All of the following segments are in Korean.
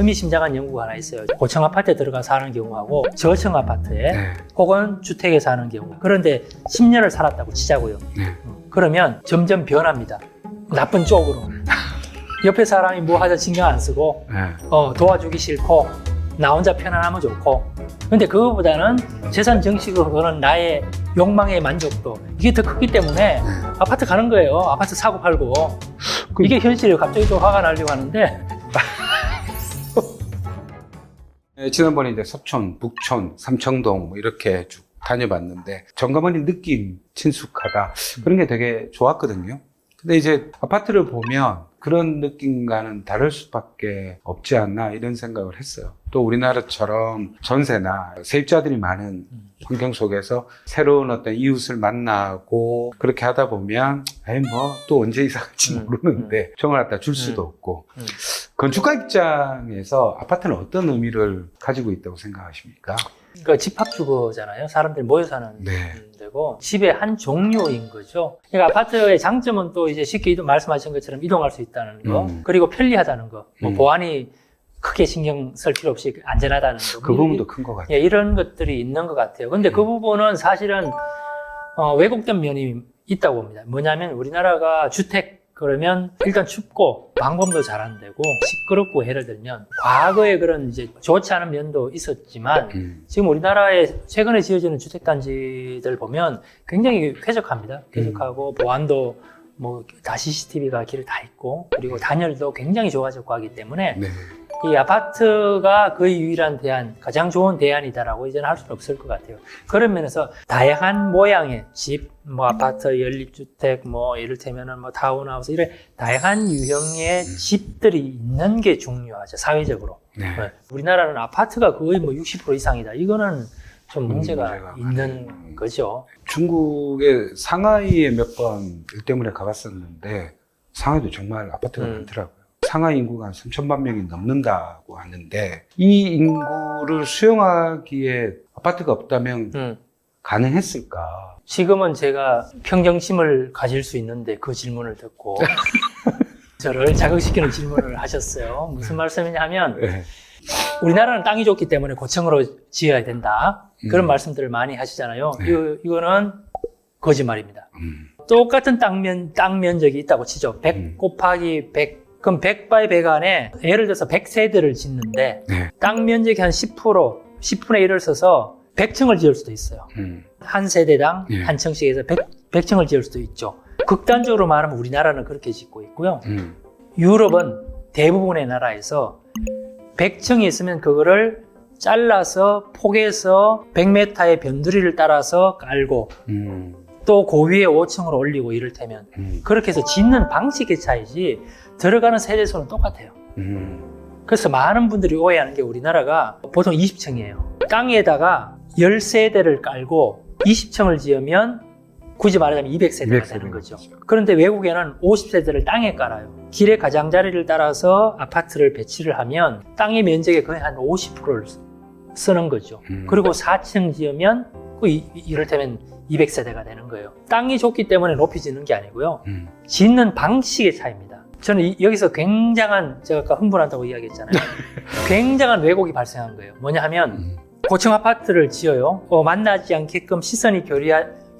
의미심장한 연구가 하나 있어요. 고층 아파트에 들어가 사는 경우하고 저층 아파트에 네. 혹은 주택에 사는 경우. 그런데 10년을 살았다고 치자고요. 네. 그러면 점점 변합니다. 나쁜 쪽으로. 옆에 사람이 뭐 하자 신경 안 쓰고 네. 도와주기 싫고 나 혼자 편안하면 좋고. 근데 그거보다는 재산 증식으로 그런 나의 욕망의 만족도 이게 더 크기 때문에 아파트 가는 거예요. 아파트 사고 팔고. 이게 현실이에요. 갑자기 또 화가 나려고 하는데 네, 지난번에 이제 서촌, 북촌, 삼청동 뭐 이렇게 쭉 다녀봤는데 정가머니 느낌 친숙하다 그런 게 되게 좋았거든요. 근데 이제 아파트를 보면 그런 느낌과는 다를 수밖에 없지 않나 이런 생각을 했어요. 또 우리나라처럼 전세나 세입자들이 많은 환경 속에서 새로운 어떤 이웃을 만나고 그렇게 하다 보면 뭐 또 언제 이사 갈지 모르는데 정을 갖다 줄 수도 없고 건축가 입장에서 아파트는 어떤 의미를 가지고 있다고 생각하십니까? 그 집합주거잖아요. 사람들이 모여 사는 네. 데고 집의 한 종류인 거죠. 그러니까 아파트의 장점은 또 이제 쉽게 말씀하신 것처럼 이동할 수 있다는 거, 그리고 편리하다는 거, 뭐 보안이 크게 신경 쓸 필요 없이 안전하다는 거. 그 부분도 큰 것 같아요. 예, 이런 것들이 있는 것 같아요. 근데 그 부분은 사실은 왜곡된 면이 있다고 봅니다. 뭐냐면 우리나라가 주택 그러면 일단 춥고 방범도 잘 안 되고 시끄럽고 예를 들면 과거에 그런 이제 좋지 않은 면도 있었지만 지금 우리나라에 최근에 지어지는 주택단지들 보면 굉장히 쾌적합니다. 쾌적하고 보안도 뭐 다 CCTV가 길을 다 있고 그리고 단열도 굉장히 좋아졌고 하기 때문에 네. 이 아파트가 거의 유일한 대안, 가장 좋은 대안이다라고 이제는 할 수는 없을 것 같아요. 그런 면에서 다양한 모양의 집, 뭐 아파트, 연립주택, 뭐 이를테면은 뭐 타운하우스 이런 다양한 유형의 집들이 있는 게 중요하죠, 사회적으로. 네. 네. 우리나라는 아파트가 거의 뭐 60% 이상이다. 이거는 좀 문제가 문제가 있는 많아요. 거죠. 중국의 상하이에 몇 번 일 때문에 가봤었는데 상하이도 정말 아파트가 많더라고요. 상하이 인구가 한 3천만 명이 넘는다고 하는데 이 인구를 수용하기에 아파트가 없다면 가능했을까? 지금은 제가 평정심을 가질 수 있는데 그 질문을 듣고 저를 자극시키는 질문을 하셨어요. 무슨 말씀이냐면 네. 우리나라는 땅이 좋기 때문에 고층으로 지어야 된다. 그런 말씀들을 많이 하시잖아요. 네. 이거는 거짓말입니다. 똑같은 땅 면적이 있다고 치죠. 100 곱하기 100. 그럼 100 by 100 안에 예를 들어서 100세대를 짓는데 네. 땅 면적이 한 10%, 10분의 1을 써서 100층을 지을 수도 있어요. 한 세대당 네. 한 층씩 해서 100층을 지을 수도 있죠. 극단적으로 말하면 우리나라는 그렇게 짓고 있고요. 유럽은 대부분의 나라에서 100층이 있으면 그거를 잘라서 폭에서 100m의 변두리를 따라서 깔고 또 그 위에 5층으로 올리고 이를테면 그렇게 해서 짓는 방식의 차이지 들어가는 세대수는 똑같아요. 그래서 많은 분들이 오해하는 게 우리나라가 보통 20층이에요. 땅에다가 10세대를 깔고 20층을 지으면 굳이 말하자면 200세대가 되는 거죠. 그런데 외국에는 50세대를 땅에 깔아요. 길의 가장자리를 따라서 아파트를 배치를 하면 땅의 면적의 거의 한 50%를 쓰는 거죠. 그리고 4층 지으면 이를테면 200세대가 되는 거예요. 땅이 좋기 때문에 높이 짓는 게 아니고요. 짓는 방식의 차이입니다. 저는 여기서 굉장한, 제가 아까 흥분한다고 이야기했잖아요. 굉장한 왜곡이 발생한 거예요. 뭐냐 하면 고층 아파트를 지어요. 만나지 않게끔 시선이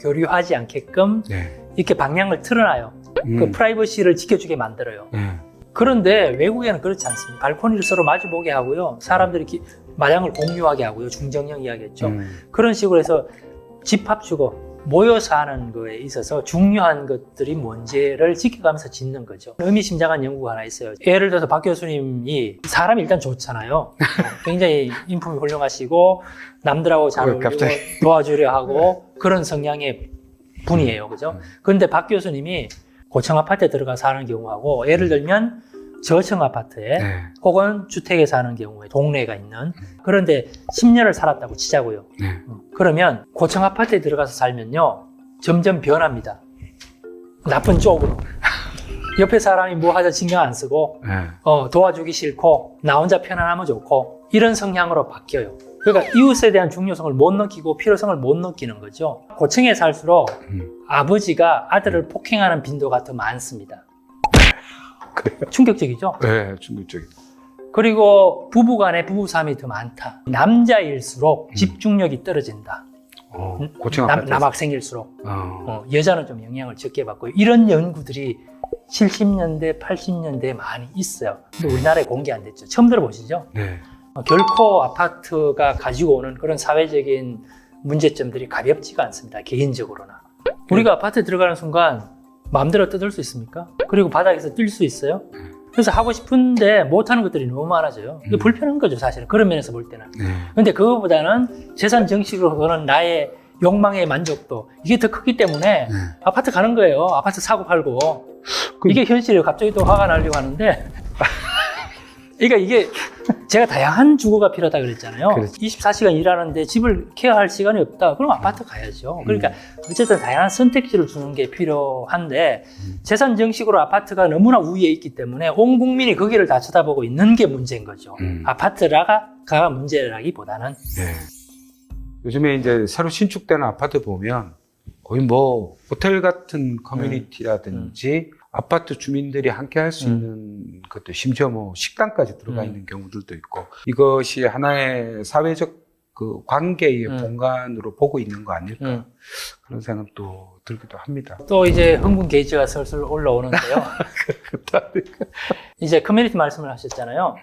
교류하지 않게끔 네. 이렇게 방향을 틀어놔요. 그 프라이버시를 지켜주게 만들어요. 그런데 외국에는 그렇지 않습니다. 발코니를 서로 마주보게 하고요. 사람들이 마당을 공유하게 하고요. 중정형 이야기했죠. 그런 식으로 해서 집합주거, 모여 사는 거에 있어서 중요한 것들이 뭔지를 지켜가면서 짓는 거죠. 의미심장한 연구가 하나 있어요. 예를 들어서 박 교수님이 사람이 일단 좋잖아요. 굉장히 인품이 훌륭하시고 남들하고 잘 어울리고 도와주려 하고 그런 성향의 분이에요. 그죠? 그런데 박 교수님이 고층 아파트에 들어가 사는 경우하고 예를 들면 저층 아파트에 네. 혹은 주택에 사는 경우에 동네가 있는 그런데 10년을 살았다고 치자고요. 네. 그러면 고층 아파트에 들어가서 살면요 점점 변합니다. 나쁜 쪽으로. 옆에 사람이 뭐 하자 신경 안 쓰고 네. 도와주기 싫고 나 혼자 편안하면 좋고 이런 성향으로 바뀌어요. 그러니까 이웃에 대한 중요성을 못 느끼고 필요성을 못 느끼는 거죠. 고층에 살수록 아버지가 아들을 폭행하는 빈도가 더 많습니다. 그래요? 충격적이죠? 네, 충격적이다. 그리고 부부 간의 부부싸움이 더 많다. 남자일수록 집중력이 떨어진다. 고층 아파트. 남학생일수록. 여자는 좀 영향을 적게 받고 이런 연구들이 70년대, 80년대에 많이 있어요. 근데 우리나라에 공개 안 됐죠. 처음 들어보시죠? 네. 결코 아파트가 가지고 오는 그런 사회적인 문제점들이 가볍지가 않습니다. 개인적으로나. 우리가 아파트에 들어가는 순간 마음대로 뜯을 수 있습니까? 그리고 바닥에서 뛸 수 있어요? 그래서 하고 싶은데 못하는 것들이 너무 많아져요. 이게 불편한 거죠, 사실은. 그런 면에서 볼 때는. 근데 그거보다는 재산 정식으로 그런 나의 욕망의 만족도, 이게 더 크기 때문에 아파트 가는 거예요. 아파트 사고 팔고. 이게 현실이에요. 갑자기 또 화가 나려고 하는데. 그러니까 이게 제가 다양한 주거가 필요하다 그랬잖아요. 그렇지. 24시간 일하는데 집을 케어할 시간이 없다. 그럼 아파트 가야죠. 그러니까 어쨌든 다양한 선택지를 주는 게 필요한데 재산 정식으로 아파트가 너무나 우위에 있기 때문에 온 국민이 거기를 다 쳐다보고 있는 게 문제인 거죠. 아파트가 문제라기보다는. 네. 요즘에 이제 새로 신축되는 아파트 보면 거의 뭐 호텔 같은 커뮤니티라든지 아파트 주민들이 함께 할 수 있는 것도, 심지어 뭐 식당까지 들어가 있는 경우들도 있고, 이것이 하나의 사회적 그 관계의 공간으로 보고 있는 거 아닐까, 그런 생각도 들기도 합니다. 또 이제 흥분 게이지가 슬슬 올라오는데요. 이제 커뮤니티 말씀을 하셨잖아요.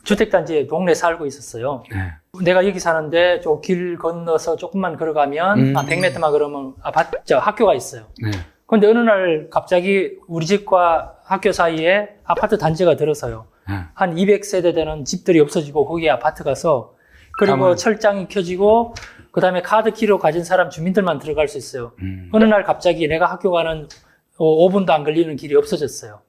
주택단지에 동네 살고 있었어요. 네. 내가 여기 사는데 저 길 건너서 조금만 걸어가면 한 100m만 걸으면 학교가 있어요. 네. 근데 어느 날 갑자기 우리 집과 학교 사이에 아파트 단지가 들어서요. 한 200세대 되는 집들이 없어지고 거기에 아파트 가서, 그리고 철장이 켜지고 그다음에 카드키로 가진 사람 주민들만 들어갈 수 있어요. 어느 날 갑자기 내가 학교 가는 5분도 안 걸리는 길이 없어졌어요.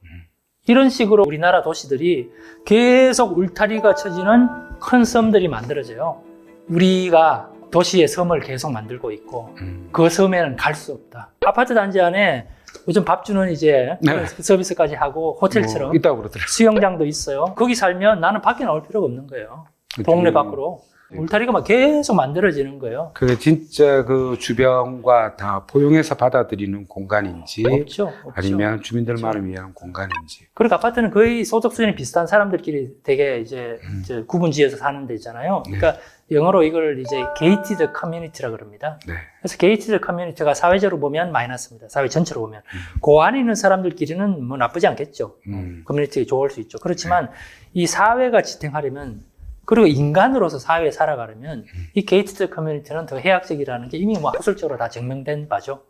이런 식으로 우리나라 도시들이 계속 울타리가 쳐지는 큰 섬들이 만들어져요. 우리가 도시의 섬을 계속 만들고 있고 그 섬에는 갈 수 없다. 아파트 단지 안에 요즘 밥 주는 이제 서비스까지 하고 호텔처럼 뭐 있다고 그러더라고요. 수영장도 있어요. 거기 살면 나는 밖에 나올 필요가 없는 거예요. 동네 밖으로. 울타리가 막 계속 만들어지는 거예요. 그게 진짜 그 주변과 다 포용해서 받아들이는 공간인지, 없죠. 아니면 주민들만을 위한 공간인지. 그리고 아파트는 거의 소득 수준이 비슷한 사람들끼리 되게 이제 구분지어서 사는 데 있잖아요. 그러니까 영어로 이걸 이제 gated community라 그럽니다. 네. 그래서 gated community가 사회적으로 보면 마이너스입니다. 사회 전체로 보면. 그 안에 있는 사람들끼리는 뭐 나쁘지 않겠죠. 커뮤니티 좋을 수 있죠. 그렇지만 이 사회가 지탱하려면, 그리고 인간으로서 사회에 살아가려면 이 게이티드 커뮤니티는 더 해악적이라는 게 이미 뭐 학술적으로 다 증명된 바죠.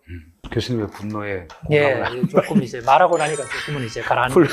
교수님의 분노에 예, 조금 이제 말하고 나니까 조금은 이제 가라앉는.